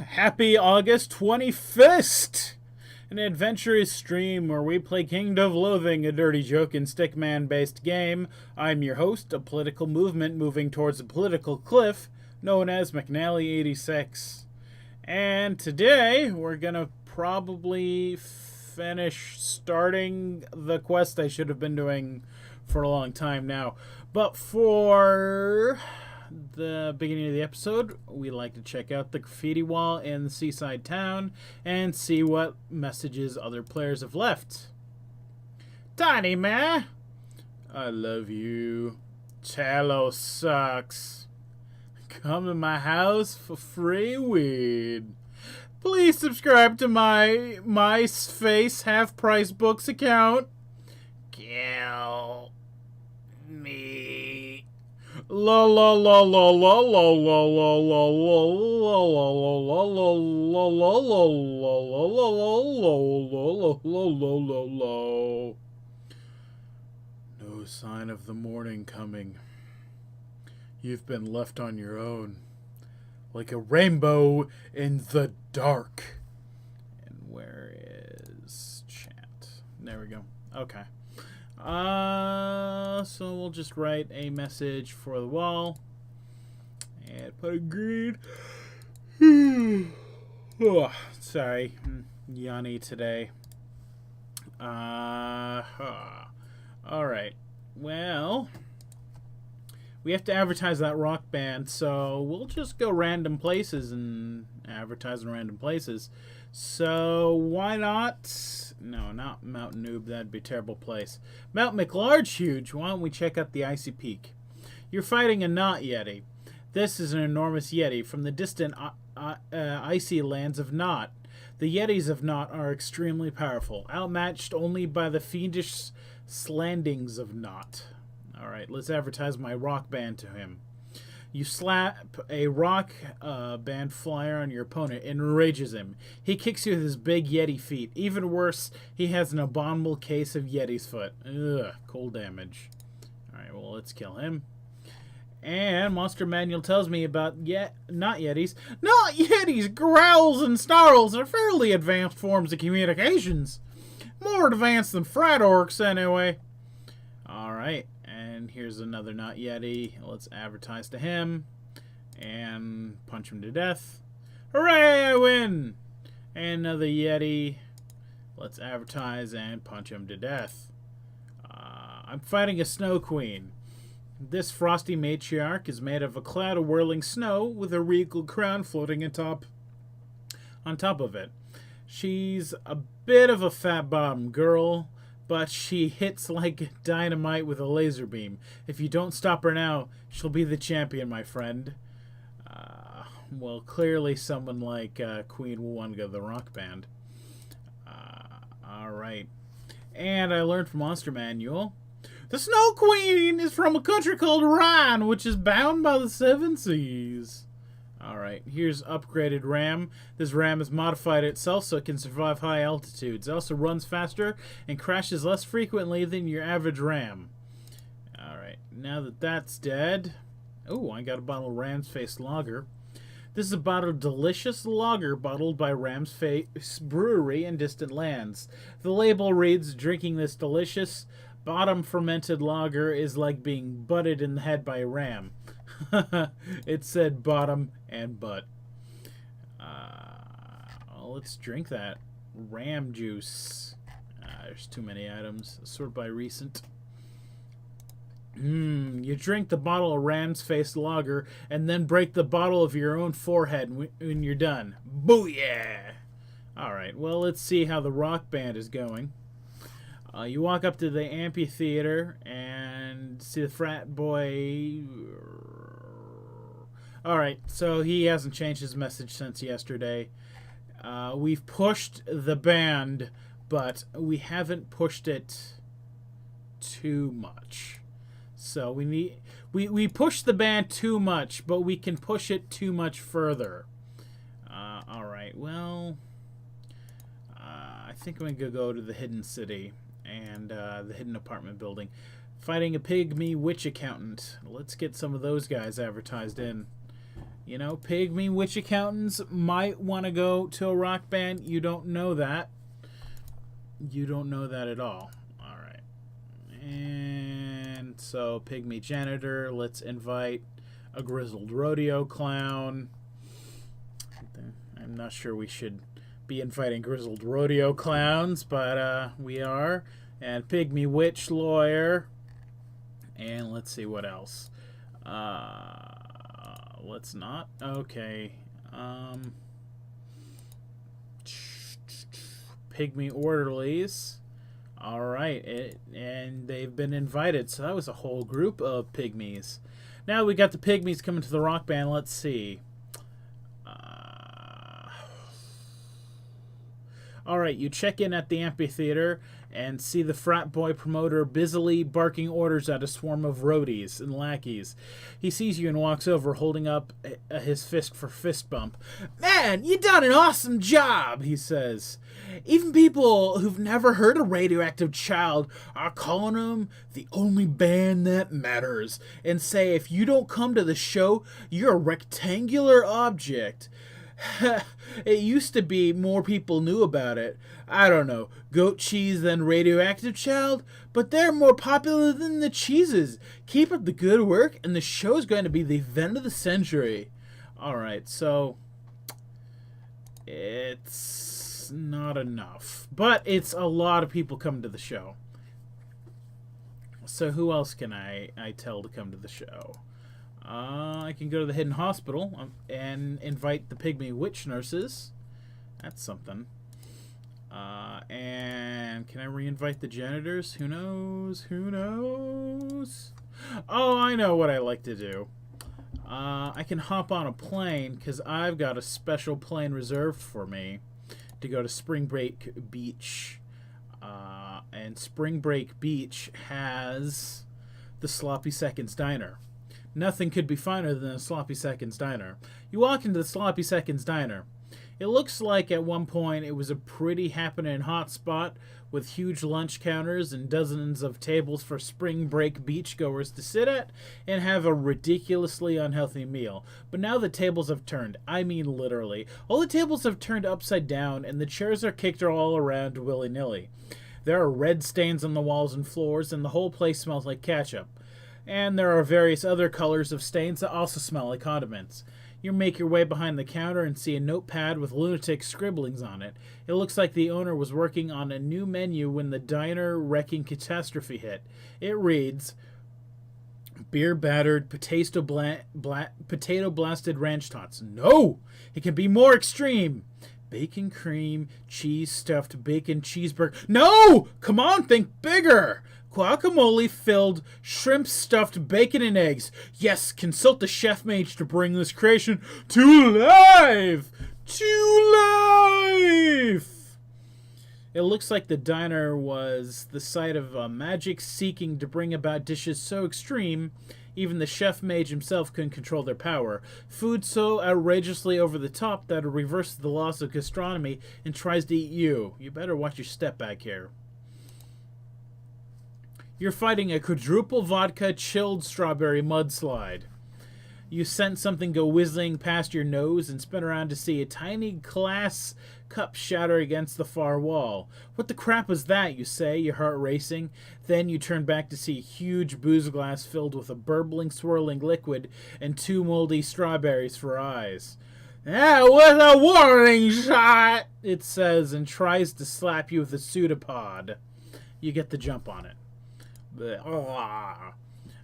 Happy August 25th! An adventurous stream where we play Kingdom of Loathing, a dirty joke and stickman-based game. I'm your host, a political movement moving towards a political cliff, known as Mcnally 86. And today, we're gonna probably finish starting the quest I should have been doing for a long time now. But for the beginning of the episode, we like to check out the graffiti wall in the seaside town and see what messages other players have left. Tiny man, I love you. Tallow sucks. Come to my house for free weed. Please subscribe to my MySpace half-price books account. Kill me. La la la la la la la la la la la la la. No sign of the morning coming. You've been left on your own, like a rainbow in the dark. And where is chat? There we go. Okay. So we'll just write a message for the wall and put a green. Oh, sorry, Yanni today. All right. Well, we have to advertise that rock band, so we'll just go random places and advertise in random places. So why not? No, not Mount Noob. That'd be a terrible place. Mount McLarge Huge. Why don't we check out the icy peak? You're fighting a Knot Yeti. This is an enormous Yeti from the distant icy lands of Knot. The Yetis of Knot are extremely powerful, outmatched only by the fiendish slandings of Knot. Alright, let's advertise my rock band to him. You slap a rock band flyer on your opponent. It enrages him. He kicks you with his big Yeti feet. Even worse, he has an abominable case of Yeti's foot. Ugh, cold damage. Alright, well, let's kill him. And Monster Manual tells me about not Yetis. Not Yetis! Growls and snarls are fairly advanced forms of communications. More advanced than frat orcs, anyway. Alright. And here's another Not Yeti. Let's advertise to him. And punch him to death. Hooray, I win! And another Yeti. Let's advertise and punch him to death. I'm fighting a Snow Queen. This frosty matriarch is made of a cloud of whirling snow with a regal crown floating on top of it. She's a bit of a fat-bottomed girl, but she hits like dynamite with a laser beam. If you don't stop her now, she'll be the champion, my friend. Well, clearly someone like Queen will want to go to the rock band. Alright. And I learned from Monster Manual. The Snow Queen is from a country called Rhine, which is bound by the seven seas. Alright, here's upgraded RAM. This RAM is modified itself so it can survive high altitudes. It also runs faster and crashes less frequently than your average RAM. Alright, now that that's dead... Oh, I got a bottle of Ram's Face Lager. This is a bottle of delicious lager bottled by Ram's Face Brewery in distant lands. The label reads, drinking this delicious bottom-fermented lager is like being butted in the head by a ram. It said bottom and butt. Well, let's drink that. Ram juice. There's too many items. Sort by recent. You drink the bottle of Ram's Face Lager and then break the bottle of your own forehead when you're done. Booyah! Alright, well, let's see how the rock band is going. You walk up to the amphitheater and see the frat boy. Alright, so he hasn't changed his message since yesterday. We've pushed the band, but we haven't pushed it too much. So we pushed the band too much, but we can push it too much further. Alright, well, I think I'm going to go to the Hidden City and the Hidden Apartment Building. Fighting a pygmy witch accountant. Let's get some of those guys advertised in. You know, pygmy witch accountants might want to go to a rock band. You don't know that. You don't know that at all. All right. And so, pygmy janitor. Let's invite a grizzled rodeo clown. I'm not sure we should be inviting grizzled rodeo clowns, but we are. And pygmy witch lawyer. And let's see what else. Let's not. Okay. Pygmy orderlies. All right. And they've been invited. So that was a whole group of pygmies. Now we got the pygmies coming to the rock band. Let's see. All right, you check in at the amphitheater and see the frat boy promoter busily barking orders at a swarm of roadies and lackeys. He sees you and walks over, holding up his fist for fist bump. "Man, you done an awesome job," he says. "Even people who've never heard of Radioactive Child are calling them the only band that matters, and say if you don't come to the show, you're a rectangular object." It used to be more people knew about it. I don't know, goat cheese than Radioactive Child, but they're more popular than the cheeses. Keep up the good work, and the show's going to be the event of the century. Alright, so it's not enough, but it's a lot of people coming to the show. So who else can I tell to come to the show? I can go to the hidden hospital and invite the pygmy witch nurses. That's something. And can I re-invite the janitors? Who knows? Who knows? Oh, I know what I like to do. I can hop on a plane because I've got a special plane reserved for me to go to Spring Break Beach. And Spring Break Beach has the Sloppy Seconds Diner. Nothing could be finer than a Sloppy Seconds Diner. You walk into the Sloppy Seconds Diner. It looks like at one point it was a pretty happening hot spot with huge lunch counters and dozens of tables for spring break beachgoers to sit at and have a ridiculously unhealthy meal. But now the tables have turned. I mean literally. All the tables have turned upside down and the chairs are kicked all around willy-nilly. There are red stains on the walls and floors and the whole place smells like ketchup. And there are various other colors of stains that also smell like condiments. You make your way behind the counter and see a notepad with lunatic scribblings on it. It looks like the owner was working on a new menu when the diner wrecking catastrophe hit. It reads, beer battered potato blasted ranch tots. No! It can be more extreme. Bacon cream, cheese stuffed bacon cheeseburger. No! Come on, think bigger! Guacamole-filled, shrimp-stuffed bacon and eggs. Yes, consult the chef mage to bring this creation to life! To life! It looks like the diner was the site of a magic seeking to bring about dishes so extreme, even the chef mage himself couldn't control their power. Food so outrageously over the top that it reverses the laws of gastronomy and tries to eat you. You better watch your step back here. You're fighting a quadruple vodka chilled strawberry mudslide. You sense something go whizzing past your nose and spin around to see a tiny glass cup shatter against the far wall. What the crap was that, you say, your heart racing? Then you turn back to see a huge booze glass filled with a burbling, swirling liquid and two moldy strawberries for eyes. That was a warning shot, it says, and tries to slap you with a pseudopod. You get the jump on it.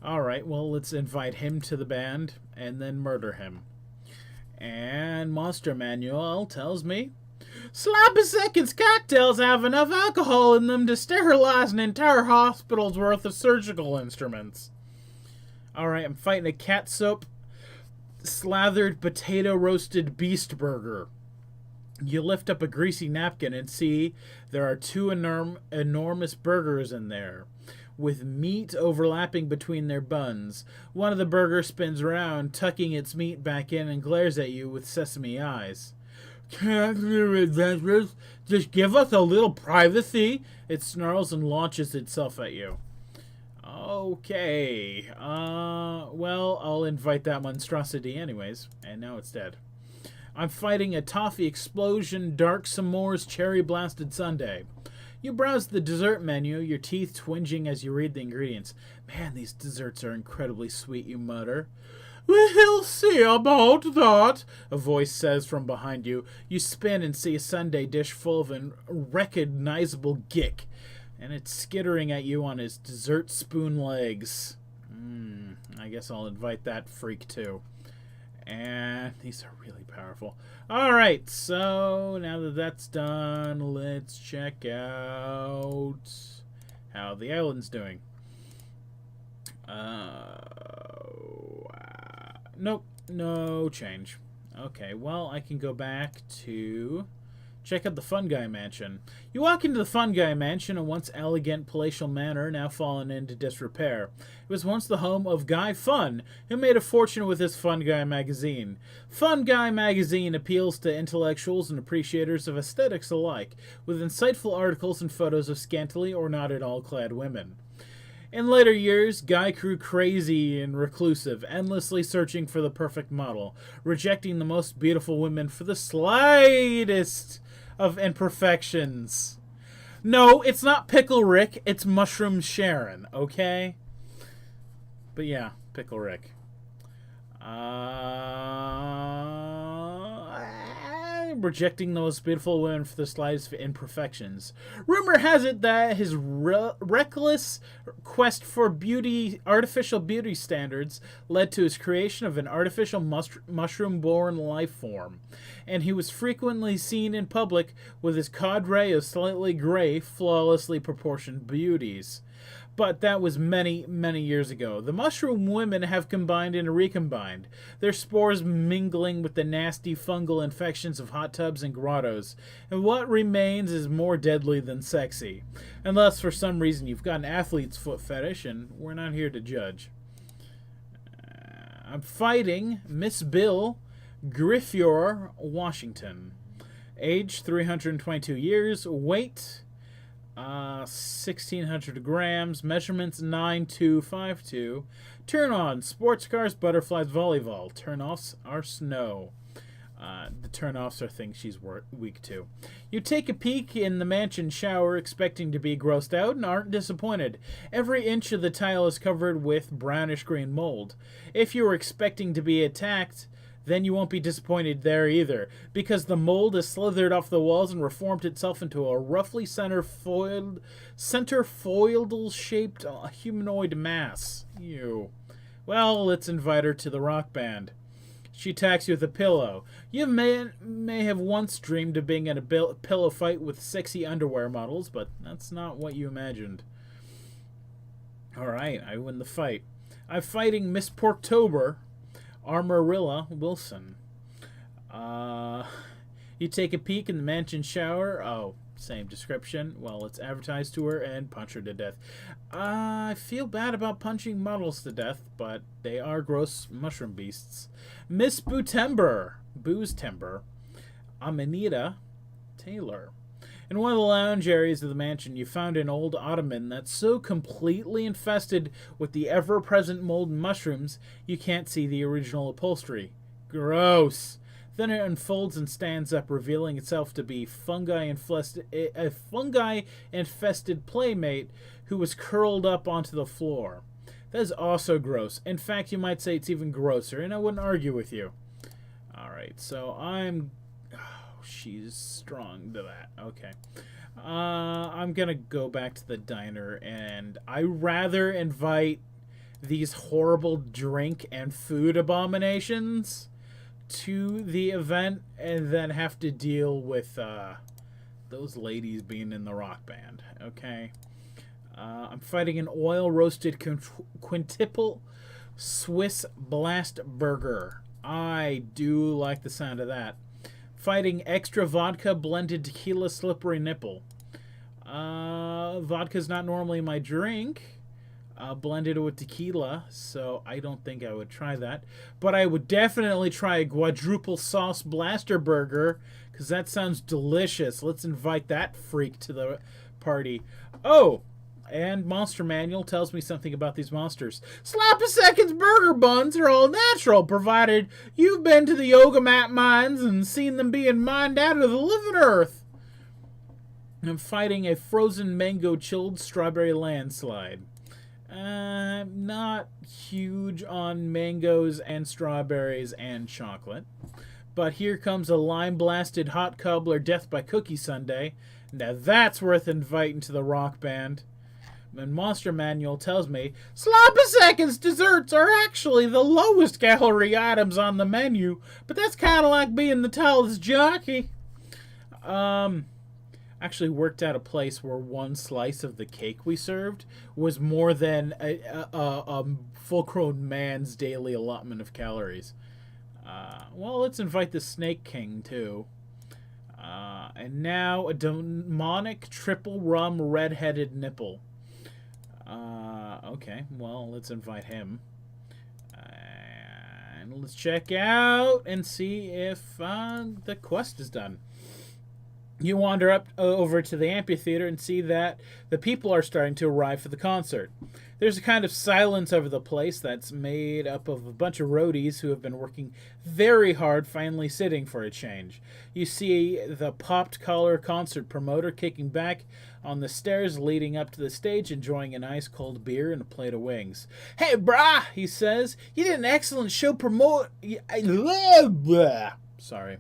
Alright, well, let's invite him to the band and then murder him. And Monster Manual tells me, Sloppy Seconds cocktails have enough alcohol in them to sterilize an entire hospital's worth of surgical instruments. Alright, I'm fighting a catsup slathered potato roasted beast burger. You lift up a greasy napkin and see there are two enormous burgers in there, with meat overlapping between their buns. One of the burgers spins around, tucking its meat back in, and glares at you with sesame eyes. Can't you adventurers just give us a little privacy? It snarls and launches itself at you. Okay. Well, I'll invite that monstrosity anyways. And now it's dead. I'm fighting a toffee explosion dark s'mores cherry blasted sundae. You browse the dessert menu, your teeth twinging as you read the ingredients. Man, these desserts are incredibly sweet, you mutter. We'll see about that, a voice says from behind you. You spin and see a sundae dish full of an recognizable gick, and it's skittering at you on his dessert spoon legs. I guess I'll invite that freak too. And these are really powerful. Alright, so now that that's done, let's check out how the island's doing. Nope, no change. Okay, well, I can go back to check out the Fun Guy Mansion. You walk into the Fun Guy Mansion, a once elegant palatial manor now fallen into disrepair. It was once the home of Guy Fun, who made a fortune with his Fun Guy magazine. Fun Guy magazine appeals to intellectuals and appreciators of aesthetics alike, with insightful articles and photos of scantily or not at all clad women. In later years, Guy grew crazy and reclusive, endlessly searching for the perfect model, rejecting the most beautiful women for the slightest of imperfections. No, it's not Pickle Rick, it's Mushroom Sharon, okay? But yeah, Pickle Rick. Rejecting the most beautiful women for the slightest imperfections. Rumor has it that his reckless quest for artificial beauty standards led to his creation of an artificial mushroom-born life form, and he was frequently seen in public with his cadre of slightly gray, flawlessly proportioned beauties. But that was many, many years ago. The mushroom women have combined and recombined, their spores mingling with the nasty fungal infections of hot tubs and grottos, and what remains is more deadly than sexy. Unless for some reason you've got an athlete's foot fetish, and we're not here to judge. I'm fighting Miss Bill Griffior, Washington. Age 322 years, weight 1,600 grams, measurements 9'2", Turn on, sports cars, butterflies, volleyball. Turn offs are snow. The turn offs are things she's weak to. You take a peek in the mansion shower, expecting to be grossed out, and aren't disappointed. Every inch of the tile is covered with brownish green mold. If you were expecting to be attacked, then you won't be disappointed there either, because the mold has slithered off the walls and reformed itself into a roughly center-foiled-shaped humanoid mass. Ew. Well, let's invite her to the rock band. She attacks you with a pillow. You may have once dreamed of being in a pillow fight with sexy underwear models, but that's not what you imagined. Alright, I win the fight. I'm fighting Miss Porktober, Armorilla Wilson. You take a peek in the mansion shower. Oh, same description. Well, let's advertise to her and punch her to death. I feel bad about punching models to death, but they are gross mushroom beasts. Miss Bootember, Amanita Taylor. In one of the lounge areas of the mansion, you found an old ottoman that's so completely infested with the ever-present mold and mushrooms, you can't see the original upholstery. Gross. Then it unfolds and stands up, revealing itself to be a fungi-infested playmate who was curled up onto the floor. That is also gross. In fact, you might say it's even grosser, and I wouldn't argue with you. Alright, so she's strong to that. Okay. I'm gonna go back to the diner, and I rather invite these horrible drink and food abominations to the event and then have to deal with those ladies being in the rock band. Okay. I'm fighting an oil-roasted quintuple Swiss blast burger. I do like the sound of that. Fighting extra vodka blended tequila slippery nipple. Vodka's not normally my drink. Blended with tequila, so I don't think I would try that. But I would definitely try a quadruple sauce blaster burger, because that sounds delicious. Let's invite that freak to the party. Oh, And Monster Manual tells me something about these monsters. Slap a Seconds burger buns are all natural, provided you've been to the yoga mat mines and seen them being mined out of the living earth. I'm fighting a frozen mango chilled strawberry landslide. I'm not huge on mangoes and strawberries and chocolate. But here comes a lime-blasted hot cobbler death by cookie sundae. Now that's worth inviting to the rock band. And Monster Manual tells me, Sloppy Seconds desserts are actually the lowest calorie items on the menu, but that's kind of like being the tallest jockey. Actually worked out a place where one slice of the cake we served was more than a full-grown man's daily allotment of calories. Well, let's invite the Snake King, too. And now a demonic triple rum red-headed nipple. Okay, well, let's invite him. And let's check out and see if the quest is done. You wander up over to the amphitheater and see that the people are starting to arrive for the concert. There's a kind of silence over the place that's made up of a bunch of roadies who have been working very hard finally sitting for a change. You see the popped collar concert promoter kicking back on the stairs leading up to the stage, enjoying an ice-cold beer and a plate of wings. Hey, brah, he says, you did an excellent show Sorry.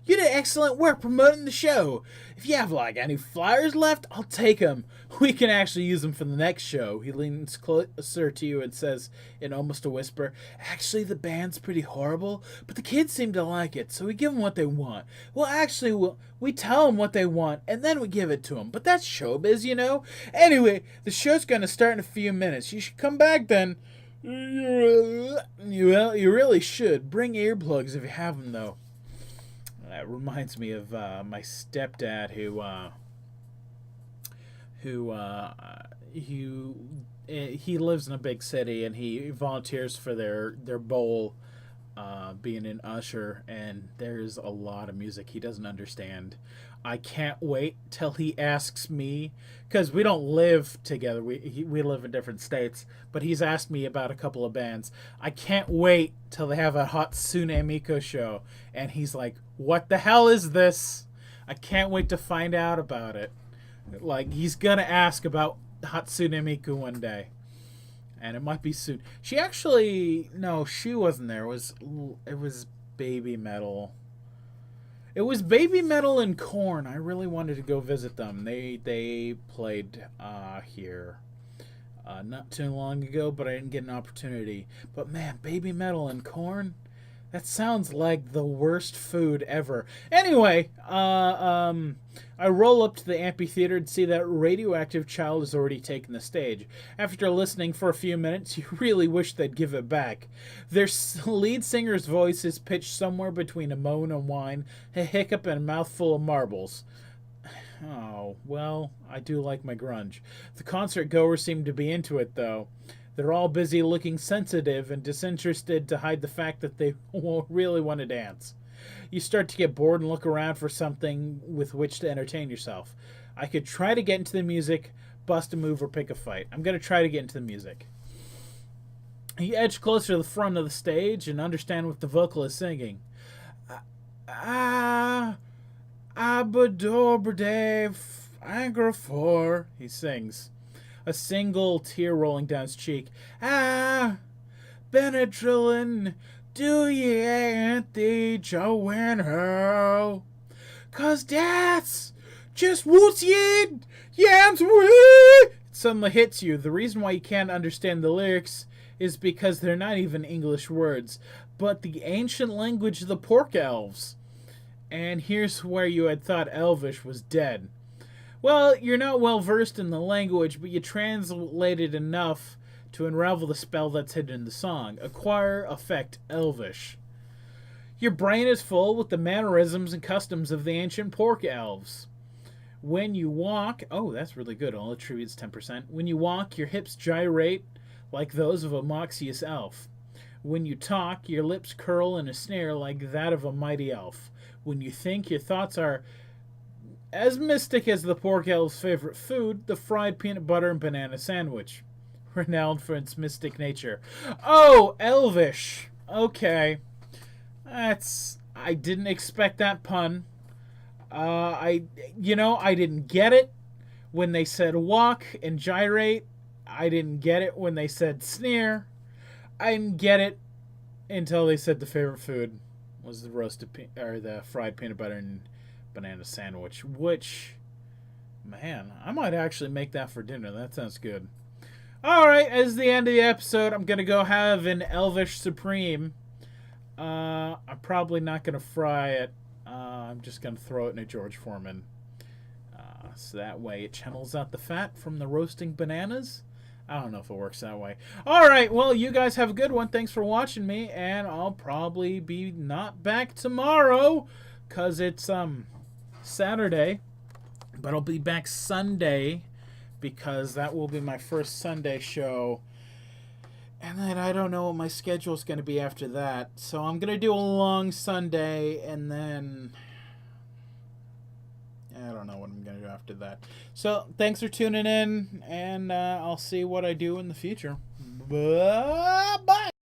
You did excellent work promoting the show. If you have, any flyers left, I'll take them. We can actually use them for the next show. He leans closer to you and says in almost a whisper, actually, the band's pretty horrible, but the kids seem to like it, so we give them what they want. Well, actually, we tell them what they want, and then we give it to them. But that's showbiz, you know? Anyway, the show's going to start in a few minutes. You should come back then. You really should. Bring earplugs if you have them, though. That reminds me of my stepdad he lives in a big city and he volunteers for their bowl, being an usher, and there's a lot of music he doesn't understand. I can't wait till he asks me, because we don't live together. We live in different states, but he's asked me about a couple of bands. I can't wait till they have a Hatsune Miku show, and he's like, what the hell is this? I can't wait to find out about it. He's gonna ask about Hatsune Miku one day. And it might be soon. She wasn't there. It was Baby Metal. It was Baby Metal and Korn. I really wanted to go visit them. They played here not too long ago, but I didn't get an opportunity. But man, Baby Metal and Korn, that sounds like the worst food ever. Anyway, I roll up to the amphitheater and see that Radioactive Child has already taken the stage. After listening for a few minutes, you really wish they'd give it back. Their lead singer's voice is pitched somewhere between a moan and whine, a hiccup, and a mouthful of marbles. Oh, well, I do like my grunge. The concert goers seem to be into it, though. They're all busy looking sensitive and disinterested to hide the fact that they won't really want to dance. You start to get bored and look around for something with which to entertain yourself. I could try to get into the music, bust a move, or pick a fight. I'm going to try to get into the music. You edge closer to the front of the stage and understand what the vocal is singing. Abadoberde Angra 4, he sings. A single tear rolling down his cheek. Benadryllin, do ye ain't the Joanna? 'Cause that's just what's ye yams wee. It suddenly hits you. The reason why you can't understand the lyrics is because they're not even English words, but the ancient language of the Pork Elves. And here's where you had thought Elvish was dead. Well, you're not well versed in the language, but you translated enough to unravel the spell that's hidden in the song. Acquire effect Elvish. Your brain is full with the mannerisms and customs of the ancient Pork Elves. When you walk, oh, that's really good. All attributes 10%. When you walk, your hips gyrate like those of a Moxius elf. When you talk, your lips curl in a snare like that of a mighty elf. When you think, your thoughts are As mystic as the pork elf's favorite food, the fried peanut butter and banana sandwich, renowned for its mystic nature. Oh, elvish. Okay. I didn't expect that pun. I didn't get it when they said walk and gyrate. I didn't get it when they said sneer. I didn't get it until they said the favorite food was the the fried peanut butter and banana sandwich. Which, man, I might actually make that for dinner. That sounds good. All right, as the end of the episode, I'm gonna go have an Elvish Supreme. I'm probably not gonna fry it. I'm just gonna throw it in a George Foreman. So that way it channels out the fat from the roasting bananas. I don't know if it works that way. All right, well, you guys have a good one. Thanks for watching me, and I'll probably be not back tomorrow because it's Saturday, but I'll be back Sunday because that will be my first Sunday show. And then I don't know what my schedule is going to be after that. So I'm going to do a long Sunday, and then I don't know what I'm going to do after that. So thanks for tuning in, and I'll see what I do in the future. Bye-bye.